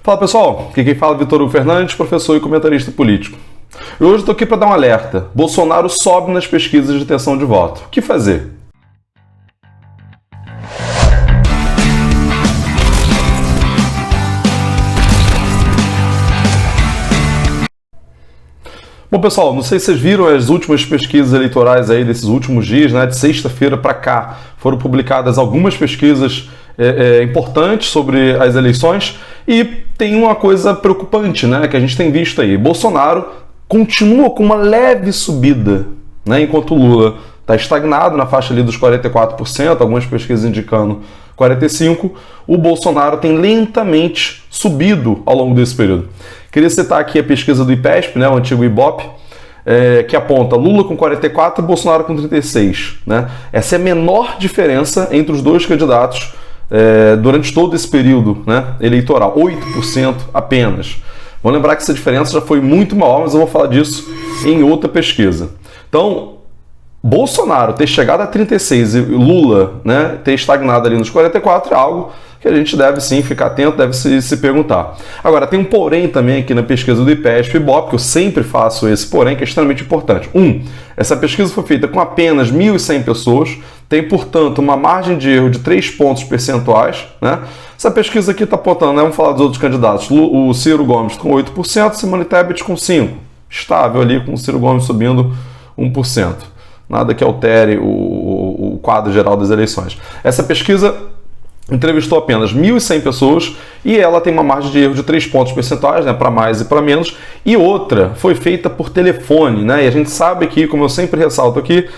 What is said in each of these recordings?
Fala pessoal, aqui quem fala é Vitor Hugo Fernandes, professor e comentarista político. E hoje estou aqui para dar um alerta. Bolsonaro sobe nas pesquisas de intenção de voto. O que fazer? Bom pessoal, não sei se vocês viram as últimas pesquisas eleitorais aí desses últimos dias, né? De sexta-feira para cá foram publicadas algumas pesquisas importantes sobre as eleições e tem uma coisa preocupante, né? Que a gente tem visto aí. Bolsonaro continua com uma leve subida, né? Enquanto o Lula está estagnado na faixa ali dos 44%, algumas pesquisas indicando 45%, o Bolsonaro tem lentamente subido ao longo desse período. Queria citar aqui a pesquisa do IPESP, né, o antigo IBOP, que aponta Lula com 44% e Bolsonaro com 36%. Né? Essa é a menor diferença entre os dois candidatos durante todo esse período, né, eleitoral, 8% apenas. Vamos lembrar que essa diferença já foi muito maior, mas eu vou falar disso em outra pesquisa. Então, Bolsonaro ter chegado a 36% e Lula, né, ter estagnado ali nos 44% é algo que a gente deve sim ficar atento, deve se perguntar. Agora, tem um porém também aqui na pesquisa do IPESP e IBOP, que eu sempre faço esse porém, que é extremamente importante. Essa pesquisa foi feita com apenas 1.100 pessoas, tem, portanto, uma margem de erro de 3 pontos percentuais. Né? Essa pesquisa aqui está apontando, né? Vamos falar dos outros candidatos, o Ciro Gomes com 8%, Simone Tebet com 5%. Estável ali, com o Ciro Gomes subindo 1%. Nada que altere o quadro geral das eleições. Essa pesquisa entrevistou apenas 1.100 pessoas e ela tem uma margem de erro de 3 pontos percentuais, né, para mais e para menos. E outra foi feita por telefone, né? E a gente sabe que, como eu sempre ressalto aqui,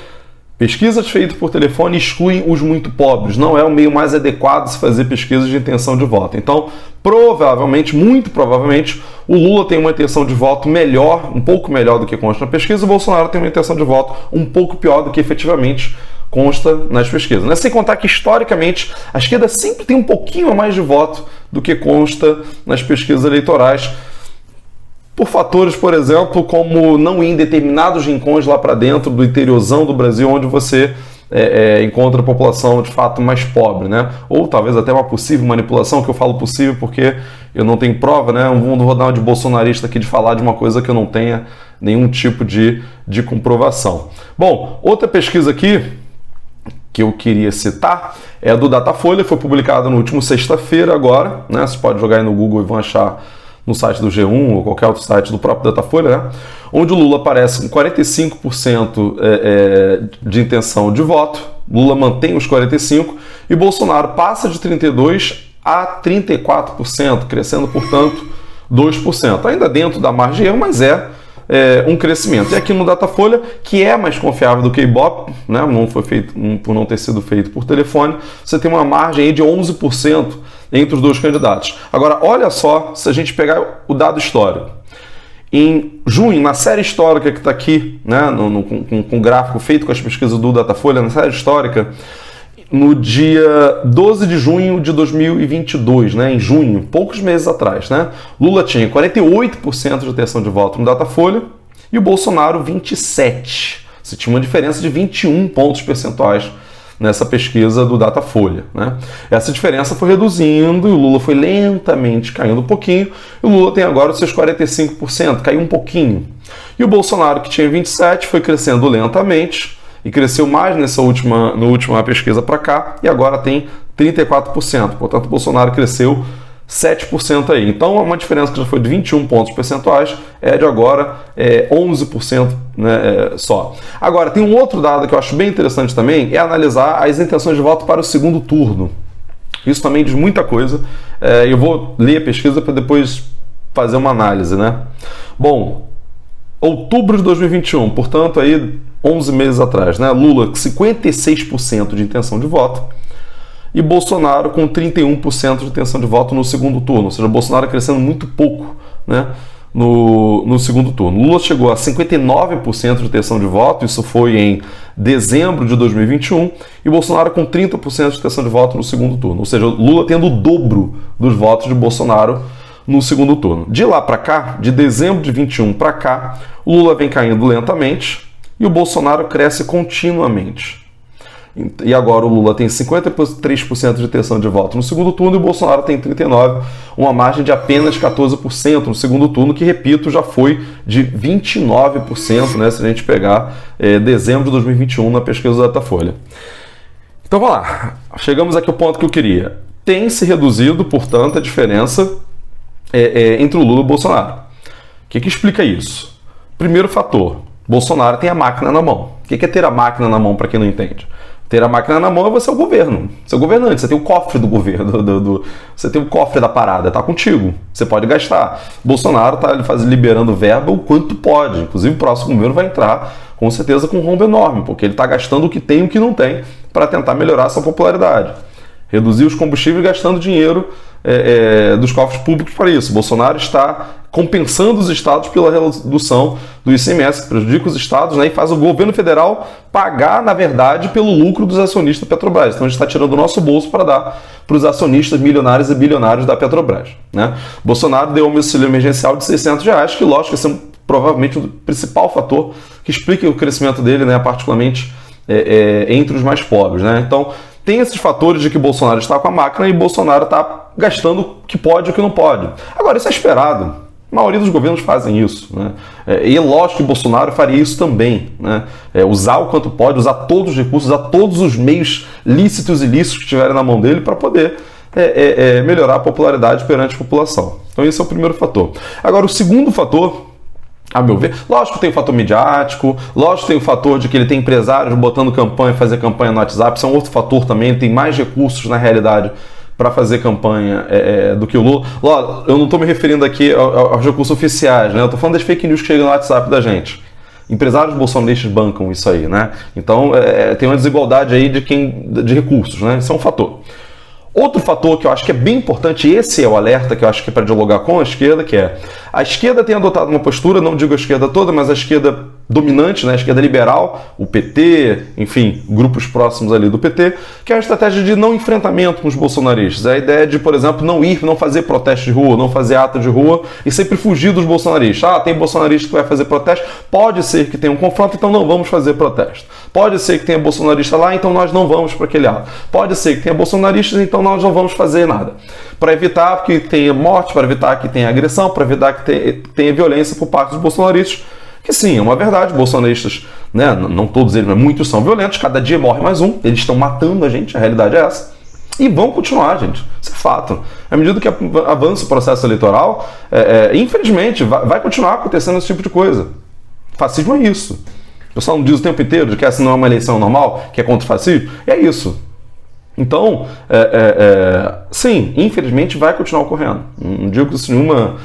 pesquisas feitas por telefone excluem os muito pobres. Não é o meio mais adequado se fazer pesquisas de intenção de voto. Então, provavelmente, muito provavelmente, o Lula tem uma intenção de voto melhor, um pouco melhor do que consta na pesquisa, e o Bolsonaro tem uma intenção de voto um pouco pior do que efetivamente consta nas pesquisas. Né? Sem contar que, historicamente, a esquerda sempre tem um pouquinho a mais de voto do que consta nas pesquisas eleitorais, por fatores, por exemplo, como não ir em determinados rincões lá para dentro do interiorzão do Brasil, onde você encontra a população de fato mais pobre, né? Ou talvez até uma possível manipulação, que eu falo possível porque eu não tenho prova, né? Não vou dar uma de bolsonarista aqui de falar de uma coisa que eu não tenha nenhum tipo de comprovação. Bom, outra pesquisa aqui que eu queria citar é a do Datafolha, foi publicada no último sexta-feira agora, né? Você pode jogar aí no Google e vão achar no site do G1 ou qualquer outro site do próprio Datafolha, né? Onde o Lula aparece com 45% de intenção de voto, Lula mantém os 45% e Bolsonaro passa de 32% a 34%, crescendo, portanto, 2%. Ainda dentro da margem de erro, mas um crescimento. E aqui no Datafolha, que é mais confiável do que o IBOP, né? Não foi feito, por não ter sido feito por telefone, você tem uma margem aí de 11% entre os dois candidatos. Agora, olha só, se a gente pegar o dado histórico. Em junho, na série histórica que está aqui, né, com o gráfico feito com as pesquisas do Datafolha, na série histórica, no dia 12 de junho de 2022, né, em junho, poucos meses atrás, né, Lula tinha 48% de intenção de voto no Datafolha e o Bolsonaro 27%. Você tinha uma diferença de 21 pontos percentuais nessa pesquisa do Datafolha. Né? Essa diferença foi reduzindo e o Lula foi lentamente caindo um pouquinho. E o Lula tem agora os seus 45%, caiu um pouquinho. E o Bolsonaro, que tinha 27%, foi crescendo lentamente e cresceu mais na última pesquisa para cá e agora tem 34%. Portanto, o Bolsonaro cresceu 7% aí. Então, uma diferença que já foi de 21 pontos percentuais é de agora 11%, né, só. Agora, tem um outro dado que eu acho bem interessante também, é analisar as intenções de voto para o segundo turno. Isso também diz muita coisa. Eu vou ler a pesquisa para depois fazer uma análise, né? Bom, outubro de 2021, portanto, aí 11 meses atrás, né? Lula com 56% de intenção de voto, e Bolsonaro com 31% de intenção de voto no segundo turno, ou seja, Bolsonaro crescendo muito pouco, né, no segundo turno. Lula chegou a 59% de intenção de voto, isso foi em dezembro de 2021, e Bolsonaro com 30% de intenção de voto no segundo turno, ou seja, Lula tendo o dobro dos votos de Bolsonaro no segundo turno. De lá para cá, de dezembro de 21 para cá, o Lula vem caindo lentamente e o Bolsonaro cresce continuamente. E agora o Lula tem 53% de intenção de voto no segundo turno e o Bolsonaro tem 39%, uma margem de apenas 14% no segundo turno, que, repito, já foi de 29%, né, se a gente pegar dezembro de 2021 na pesquisa do Datafolha. Então vamos lá, chegamos aqui ao ponto que eu queria. Tem se reduzido, portanto, a diferença entre o Lula e o Bolsonaro. O que explica isso? Primeiro fator, Bolsonaro tem a máquina na mão. O que é ter a máquina na mão, para quem não entende? Ter a máquina na mão é você o governo, você é o governante, você tem o cofre do governo, você tem o cofre da parada, tá contigo, você pode gastar. Bolsonaro tá liberando verba o quanto pode, inclusive o próximo governo vai entrar com certeza com um rombo enorme, porque ele está gastando o que tem e o que não tem para tentar melhorar sua popularidade. Reduzir os combustíveis gastando dinheiro dos cofres públicos para isso. Bolsonaro está compensando os estados pela redução do ICMS, que prejudica os estados, né, e faz o governo federal pagar, na verdade, pelo lucro dos acionistas da Petrobras. Então a gente está tirando do nosso bolso para dar para os acionistas milionários e bilionários da Petrobras. Né? Bolsonaro deu um auxílio emergencial de R$600, que lógico, esse é provavelmente o principal fator que explica o crescimento dele, né, particularmente entre os mais pobres. Né? Então, tem esses fatores de que Bolsonaro está com a máquina e Bolsonaro está gastando o que pode e o que não pode. Agora, isso é esperado. A maioria dos governos fazem isso. Né? E é lógico que Bolsonaro faria isso também. Né? Usar o quanto pode, usar todos os recursos, usar todos os meios lícitos e ilícitos que estiverem na mão dele para poder melhorar a popularidade perante a população. Então esse é o primeiro fator. Agora, o segundo fator, a meu ver, lógico que tem o fator midiático, lógico que tem o fator de que ele tem empresários botando campanha, fazer campanha no WhatsApp, isso é um outro fator também, ele tem mais recursos na realidade para fazer campanha do que o Lula. Eu não estou me referindo aqui aos recursos oficiais, né? Eu estou falando das fake news que chegam no WhatsApp da gente. Empresários bolsonaristas bancam isso aí, né? Então tem uma desigualdade aí de recursos, né? Isso é um fator. Outro fator que eu acho que é bem importante, esse é o alerta que eu acho que é para dialogar com a esquerda, que é a esquerda tem adotado uma postura, não digo a esquerda toda, mas a esquerda dominante, né, a esquerda liberal, o PT, enfim, grupos próximos ali do PT, que é a estratégia de não enfrentamento com os bolsonaristas. É a ideia de, por exemplo, não fazer protesto de rua, não fazer ato de rua e sempre fugir dos bolsonaristas. Tem bolsonarista que vai fazer protesto, pode ser que tenha um confronto, então não vamos fazer protesto. Pode ser que tenha bolsonarista lá, então nós não vamos para aquele ato. Pode ser que tenha bolsonaristas, então nós não vamos fazer nada. Para evitar que tenha morte, para evitar que tenha agressão, para evitar que tenha violência por parte dos bolsonaristas. Que sim, é uma verdade, bolsonaristas, né, não todos eles, mas muitos são violentos, cada dia morre mais um, eles estão matando a gente, a realidade é essa. E vão continuar, gente, isso é fato. À medida que avança o processo eleitoral, infelizmente, vai continuar acontecendo esse tipo de coisa. Fascismo é isso. Eu só não diz o tempo inteiro de que essa não é uma eleição normal, que é contra o fascismo, é isso. Então, sim, infelizmente vai continuar ocorrendo. Não digo isso nenhuma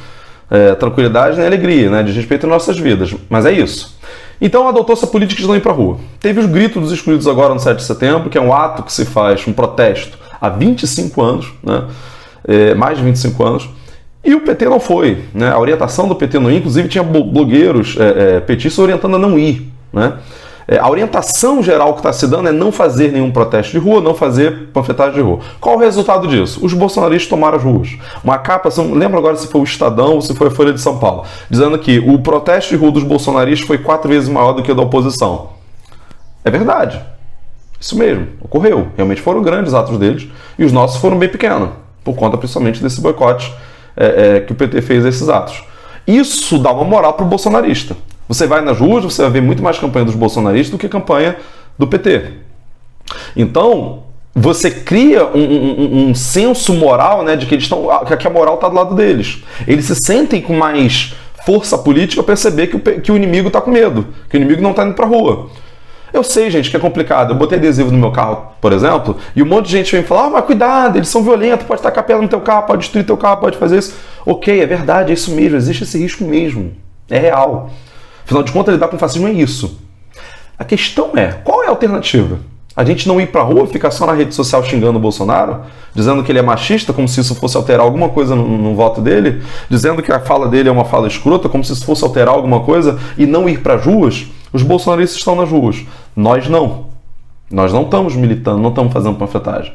tranquilidade nem alegria, né, de respeito às nossas vidas, mas é isso. Então adotou-se a política de não ir para a rua. Teve os gritos dos excluídos agora no 7 de setembro, que é um ato que se faz, um protesto, há 25 anos, né, mais de 25 anos, e o PT não foi. Né, a orientação do PT não ir, inclusive tinha blogueiros petistas orientando a não ir. Né. A orientação geral que está se dando é não fazer nenhum protesto de rua, não fazer panfletagem de rua. Qual o resultado disso? Os bolsonaristas tomaram as ruas. Uma capa, não lembro agora se foi o Estadão ou se foi a Folha de São Paulo, dizendo que o protesto de rua dos bolsonaristas foi 4 vezes maior do que o da oposição. É verdade. Isso mesmo, ocorreu. Realmente foram grandes atos deles e os nossos foram bem pequenos, por conta principalmente desse boicote que o PT fez a esses atos. Isso dá uma moral para o bolsonarista. Você vai nas ruas, você vai ver muito mais campanha dos bolsonaristas do que campanha do PT. Então, você cria um senso moral, né, de que que a moral está do lado deles. Eles se sentem com mais força política para perceber que o inimigo está com medo, que o inimigo não está indo para a rua. Eu sei, gente, que é complicado. Eu botei adesivo no meu carro, por exemplo, e um monte de gente vem falar, mas cuidado, eles são violentos, pode tacar pedra no teu carro, pode destruir teu carro, pode fazer isso. Ok, é verdade, é isso mesmo, existe esse risco mesmo. É real. Afinal de contas, lidar com o fascismo é isso. A questão é, qual é a alternativa? A gente não ir pra rua, ficar só na rede social xingando o Bolsonaro? Dizendo que ele é machista, como se isso fosse alterar alguma coisa no voto dele? Dizendo que a fala dele é uma fala escrota, como se isso fosse alterar alguma coisa? E não ir pras ruas? Os bolsonaristas estão nas ruas. Nós não. Nós não estamos militando, não estamos fazendo panfletagem.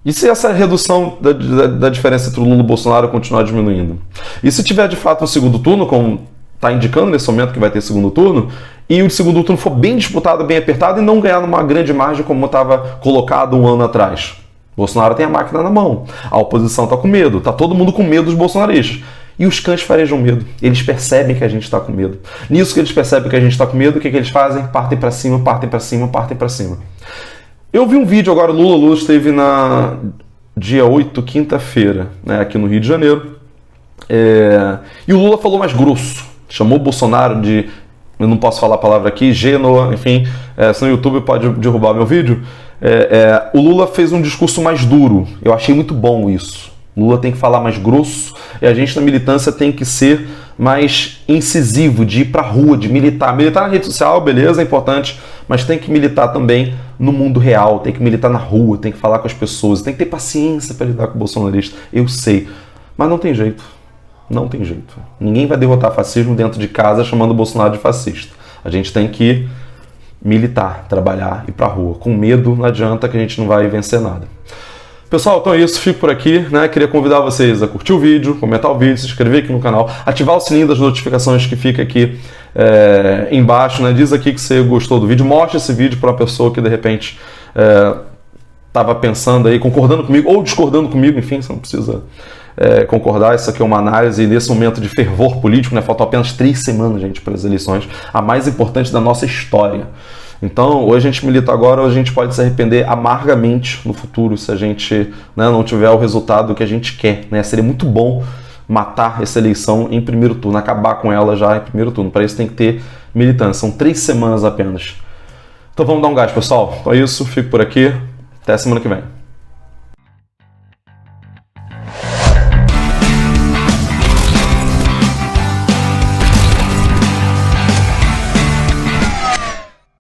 E se essa redução da diferença entre o Lula e o Bolsonaro continuar diminuindo? E se tiver de fato um segundo turno, como está indicando nesse momento que vai ter segundo turno, e o segundo turno for bem disputado, bem apertado, e não ganhar numa grande margem como estava colocado um ano atrás. Bolsonaro tem a máquina na mão, a oposição está com medo, está todo mundo com medo dos bolsonaristas. E os cães farejam medo, eles percebem que a gente está com medo. Nisso que eles percebem que a gente está com medo, o que eles fazem? Partem para cima, partem para cima, partem para cima. Eu vi um vídeo agora, Lula esteve na dia 8, quinta-feira, né, aqui no Rio de Janeiro, e o Lula falou mais grosso, chamou o Bolsonaro de, eu não posso falar a palavra aqui, Genoa, enfim, senão o YouTube pode derrubar meu vídeo. O Lula fez um discurso mais duro, eu achei muito bom isso. Lula tem que falar mais grosso e a gente na militância tem que ser mais incisivo, de ir pra rua, de militar. Militar na rede social, beleza, é importante, mas tem que militar também no mundo real, tem que militar na rua, tem que falar com as pessoas, tem que ter paciência para lidar com o bolsonarista, eu sei, mas não tem jeito, não tem jeito. Ninguém vai derrotar fascismo dentro de casa chamando o Bolsonaro de fascista. A gente tem que militar, trabalhar, ir pra rua. Com medo não adianta, que a gente não vai vencer nada. Pessoal, então é isso, fico por aqui, né? Queria convidar vocês a curtir o vídeo, comentar o vídeo, se inscrever aqui no canal, ativar o sininho das notificações que fica aqui embaixo, né? Diz aqui que você gostou do vídeo, mostra esse vídeo para uma pessoa que de repente estava pensando aí, concordando comigo ou discordando comigo, enfim, você não precisa concordar, isso aqui é uma análise nesse momento de fervor político, né? Faltam apenas 3 semanas, gente, para as eleições, a mais importante da nossa história. Então, ou a gente milita agora, ou a gente pode se arrepender amargamente no futuro se a gente, né, não tiver o resultado que a gente quer, né? Seria muito bom matar essa eleição em primeiro turno, acabar com ela já em primeiro turno. Para isso tem que ter militância. São 3 semanas apenas. Então vamos dar um gás, pessoal. Então é isso, fico por aqui. Até semana que vem.